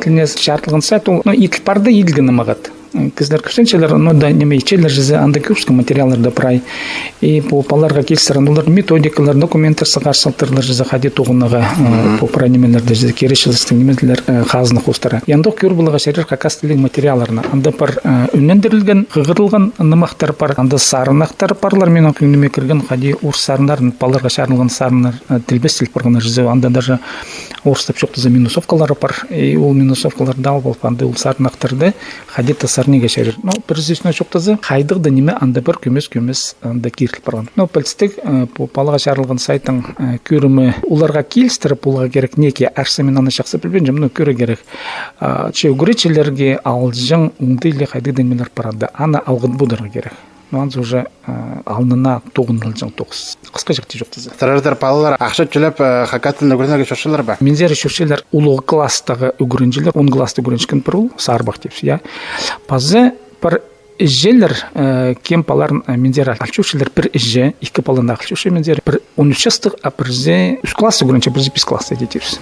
тіліне шартылған сайт ол итілпарды илгіні мағат. Кызлар көпсенчелер, да неме ичелер жүзі анда көпшкі материалларды прай. И по паларға келсірін, олар методикалар, документтер сығаршылтырлар жүзі қаде туғыныға по пранемелерді жүзі керешілістің немезілер қазыны қостары. Яндық көр бұлыға шәрер қақастылың материаларына. Анда пар үнендірілген, ғығырылған нымақтар пар, анда сарынақтар парлар мен өкіңнеме кірген қаде орыс сарынарын, паларға шарылған сарынар тілбес тілпіргіні жүзі. Анда даже орыстап жоқтызы минусовкалары пар. И ол минусовкалар дал болып, анда ол сарынақтарды қаде неге шәрір. Бірізесіне жоқтазы қайдықты неме анда бір көмес анда кертіліп барған. Пәлістік палаға шарылған сайттың көрімі оларға келістіріп оларға керек неке әрсі мен аны шақсы білбен жамын көрі керек. Үгіречелерге алжың оңдайлы қайдықты немелер барады. Ана алғыд бұдырға керек. Аныз уже алнына тоғынылжың тоғыз. Қысқа жақты жоқтызы. Сарардар палалар ақша төлеп хакатын үгірінерге шошылар ба? Мензері шошылар ұлығы кластағы үгірінжілер, 10 класты үгіріншкен бір ұл, сарбақ депсі. Пазы бір Ижелер кем паларын мензері алчушылар бір ije, екі палында алчушы мензері бір 13 жастық, а бірзе үш классы көрінше бірзе 5 классы едетіріз.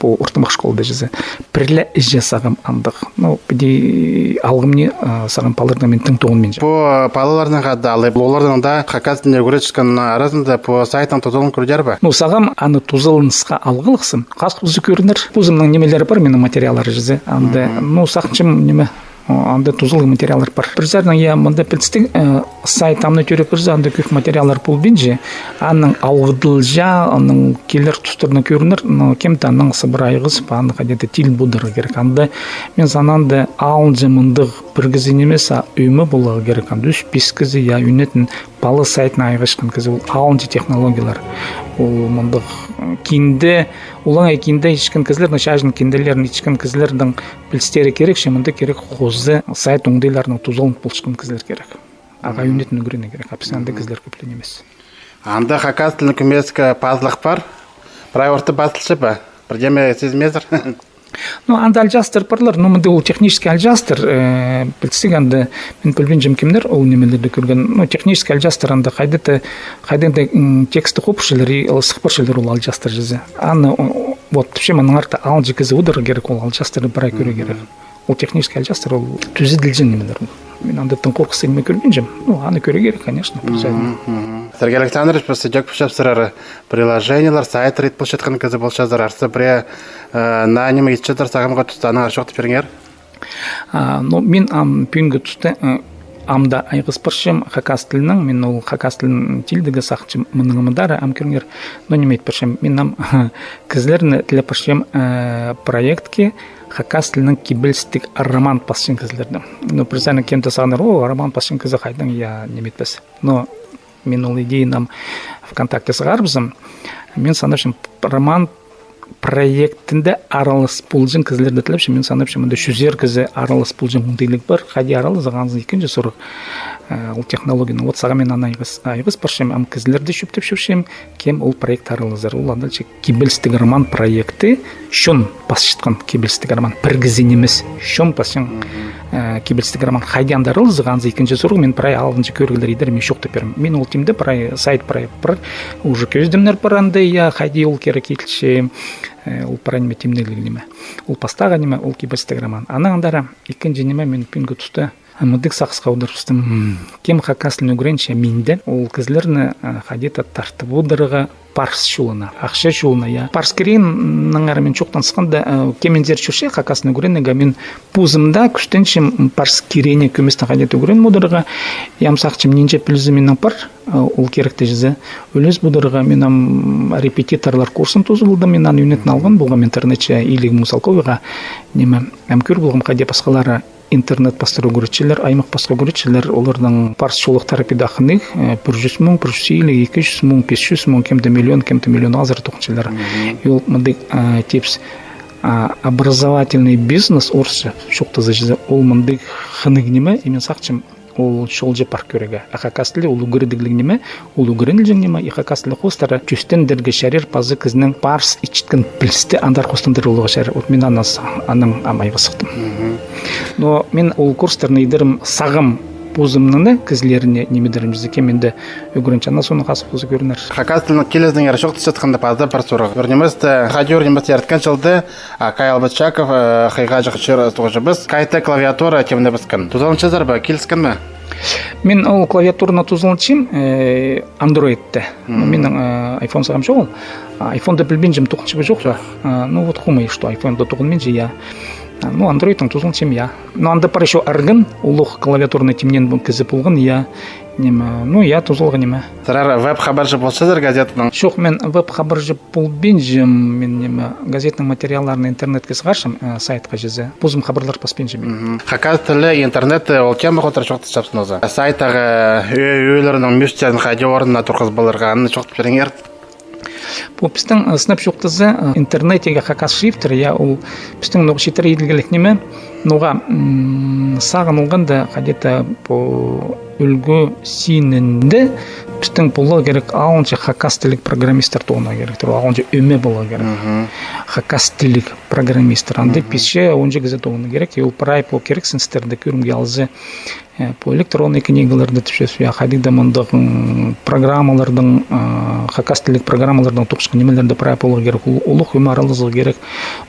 По ортымақ школда жүзі. Бірлі ije сағым андық. Біде алғымне сағым паларына мен тің тоғын мен жа. По палаларына қадда алып, олардың да қақасында көречкін арасында по сайтын тұзылын көрдер ба? Сағым аны тұзылынысқа алғылықсым. Қасық бұзы көрінір. Бұзымның немелері бар, менің материалары жүзі. Анда, сақыншым неме анда тузылы материалдар бар. Бірзәрдің мында пілістің сайтамны көріп бірзі анда көп материалдар бұл бенже. Анның алғыдылжа, анның келер тұстырына көрінір, кемті анның сыбырайғыз, аны қадеті тил бұдыры керек. Анда мен сананды алынжы мұндық біргізін емес, өймі болығы керек. Анда үш бескізі, үнетін балы сайтына айғышқан кізі, ол алынжы технологиялар. Ол мұндық кейінді, олың айкейінде ешкен кізілердің, шажын кейінделерін ешкен кізілердің білістері керек, шемінді керек қозы сайт оңдайларының тұзылын бұлшқын кізілер керек. Аға үнетін үгіріне керек, апсанды кізілер көплен емес. Анда хакас тілін көмескі пазлық бар, бірай орты басылшы ба? Бірдеме сезмезір? Анда алжастыр парлар, мында ол технический алжастыр, білсек анда мен білбен жемкемдер ол немелерді көрген, технический алжастыр анда қайдыда тексті қопышылар, сықпыршылар ол алжастыр жүзі. Аны, шеманың арты алжы кізі ұдыры керек, ол алжастыры бірай көре керек. Ол технический алжастыр, ол түзі ділжін немелер. Мен андаттың қорқысы елме көрген жем. Аны көре керек, конечно. Сергей Александрович, после жек пішіп сырары приложениялар, сайт рейт бұл шетқан кізі бұл шазар арсы біре на немі етшетір сағымға түсті аны аршоқты беріңер? Мен пүйінгі түсті амда айғыз біршім хакас тілінің, мен ол хакас тілінің тілдігі сақчым мұныңымыдары ам көріңер. Немейт біршім, мен кізлеріні тілі біршім проектке хакас тілінің кебілістік роман пасшын кізлерді. Бірзәні кемті сағыныр, роман пасшын кізі қайдың, неметпес. Мен ол идеям ВКонтакте сығарбызым. Мен санапшым роман проектінде аралыс пулжын кізлерді тіліпші. Мен санапшым шүзер кізі аралыс пулжын мұндайлық бар. Қади аралы зағанызын екінші сұрық. Ол технологияны. Вот саға мен айғыз баршым. Ам кізлерді шөптіп шөпшем. Кем ол проект аралызар. Ол андалшы кебілістік роман проекті. Шон басшытқан кебілістік роман. Піргізен емес. Шон басшын кебілістік роман. Қайди андарыл зағанызы екінші сұрық. Мен прай алғыншы көргілер едер. Мен шоқты берім. Мен ол тимді прай сайт прай уже көздімдер баранды. Я қайди ол керек етілші. Ол параниме темнелігі неме. Ол пастаға неме, ол кебілістік роман. Ана андара екінші неме мен пүнгі тұсты. Мұдық сақысқа ұдырыстым. Кем хакаслын үгіренше менді. Ол кізлеріні қадета тартып ұдырыға парс шулына, ақша шулына. Парс керейін мен çoqtan сықында кемензер шуше хакаслын үгіренеге мен пузымда күштеншім парс керейіне көместен қадет үгірен ұдырыға. Ямсақчым ненже пілізі менің пар, ол керекті жізі. Өліз бұдырыға менің репетиторлар курсын тұзылды. Мен аны үнетін алған болғам интернетше илігім мұсалковыға. Неме, әмкөр болғам қаде басқалары интернет пастыру көрітшілер, аймақ басқа көрітшілер, олардың парс шолық тарапидақының 100 мың, 200 мың, 500 мың, кемді миллион азыр тоқыншылар. Ол мұндық тепс образовательный бизнес орсы шоқты зажызы. Ол мұндық қының неме, емен сақчым ол шолжы парк көреге. Ақақастылы ол үгірдіглік неме, ол үгірінілжің неме, иқақастылы қостары түстендерге шәрер пазы кізінің парс ичткен білісті андар қостандыр олыға шәрер. От мен аның амайға сықтым. Но мен ол курстарны идерім сағым бузымны кізлеріне немедерімізді кеменді өгірінчана соны қасып көзі көрінер. Хакас тілінің келездің әршоқ түсетқанда пазда бір сұрық. Өрнемізді қадер неміз еріткен жылды Кай Албатчаков қайға жақшыр тұғыжы біз. Кайта клавиатура теміне бізкін. Тузалыншы зарба, келіскен ме? Мен ол клавиатураны тузалыншым Android'те. Менің iPhone сағам жоқ ол. iPhone'да білбен жем тұқыншы бі жоқ. Ну вот хумай, что iPhone'да тұқынмен же я. Ну, Android'ың тузалыншым я. Но анда пар еще аргын, улық клавиатурны темнен кізі болғын я. Ну, я тузалға неме. Сарар веб-хабаржы болшазыр газетінің? Жоқ, мен веб-хабаржы болбен жем, мен неме газетінің материалларны интернетке сығаршым, сайтқа жезі. Бұзым хабарлар паспен жем. Хакас тілі интернет ол кем бұқытыр шоқты шапсын өзі? Сайтағы өйлерінің мюстерін қайде орнына тұрқыз болырға, анны шоқты беріңер? Бұл пістің сынап жоқтызы интернетеге хакас шрифтер, я ол пістің нұғы шетер еділгілік неме, нұға сағын олғанда қадеті бұл үлгі синінді пістің болы керек алыншы хакас тілік программистер туғына керек, алыншы өме болы керек. Хакас тілік программистер, анды піші онжы кізі туғына керек, ол прай бұл керек сінстерді көрімге алызы по электронной книгаларды түшесу, я қадида мұндағын программалардың, хакас тілік программалардың тұқшқы немелерді прай болы керек, ұлық өмарылызы керек,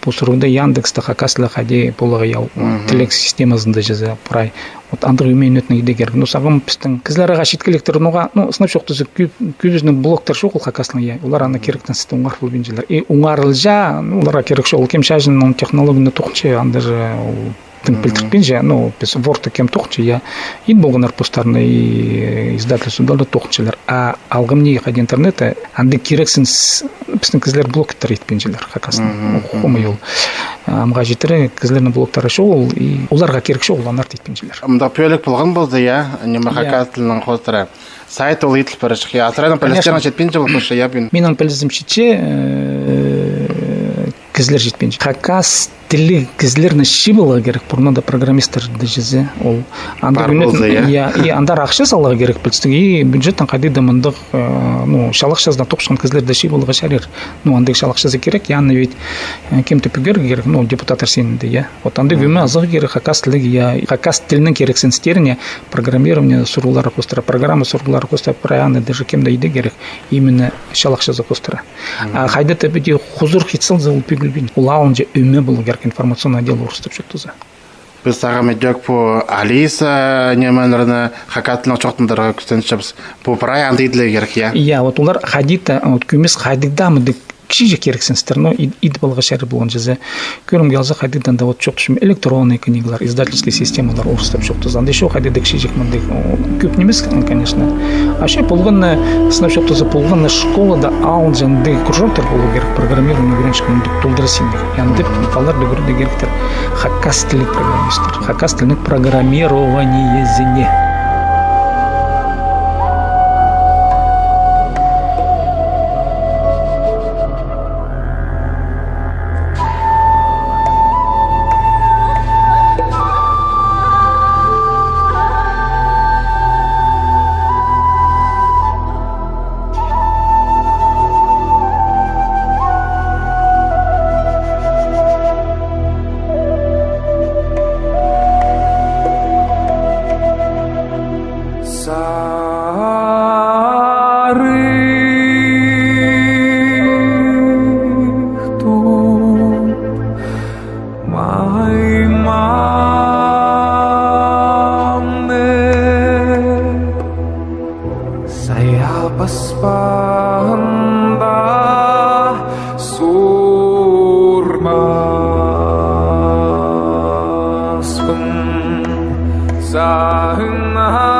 бұл сұрғында Яндексті хакас тілі қади болығы яу, тілік системасында жазы прай. Вот андыр үмейін өтіне еде керек. Ну, сағым пістің кізлеріға шеткелектер, сынап жоқтызы көбізінің блоктар жоқ ол хакаслың я. Олар аны керектен сісті ұңар бұл бенжелер. Ұңарыл жа, оларға керек шо, ол кем шажының технологияны тұқыншы, андыр тың пілтіртпен жа, біз ворты кем тұқыншы, я. Ид болғынар постарны издательство далды тұқыншылар. А алғым не қады интернеті, анды керексін пістің кізлер блоктар етпенжелер хакаслың. Құмы ел. Амға жетірі кізлерінің блоктары шоғыл, оларға керек шоғыл, анар дейтпенжелер. Мұнда пөйлік болған болды, я, неме хакас тілінің қостыры. Сайт ол етіл пәрі шықы. Асырайдың пәлестерін жетпен жыл көші, я бен. Менің пәлесім шетше кізлер жетпенжі. Хакас тілі кізлеріні шибылға керек, бұрына да программистерді жезе. Ол андар ақшы салығы керек білістің. Бюджеттің қадиды мұндық шалық жаздан тоқшын кізлерді шибылға шарер. Андық шалық жазы керек, яны вейт кем төпігер керек, депутатар сенінде, я. Андық өме азығы керек хакас тілігі, я. Хакас тілінің керек сенстеріне программирование сұрғылары қостыра, программы сұрғылары қостыра, праяны даже кемді еді керек, именно шалық жазы қостыра. Қайды тәбіде хұзыр хитсыл зауыл пегілбен. Ол ауынже өме болу керек информационный отдел ұрыстып жүктізі. Біз сағам едек бұл Алиса немелеріні хакатылың çoқтындарға күстенші бұл прай анды еділі керек, я? Я, вот олар хадита, көмес хадидамыды кіші керексенстер, ид болға шәрі болған жазы. Көрімге алза хадидан да жоқ түшім электронный книгалар, издательский системалар ұрыстап жоқтыз. Анда еще хадида кіші жекмінді көп немес, конечно. А ще болғанны, сынап жоқтызы болғанны школада аун жанды кружоктар болу керек, программирование үйреншік толдыры сенбек. Янды паларды көрді керектер хакас тілік программистер, хакас тілік программирование зене. Sa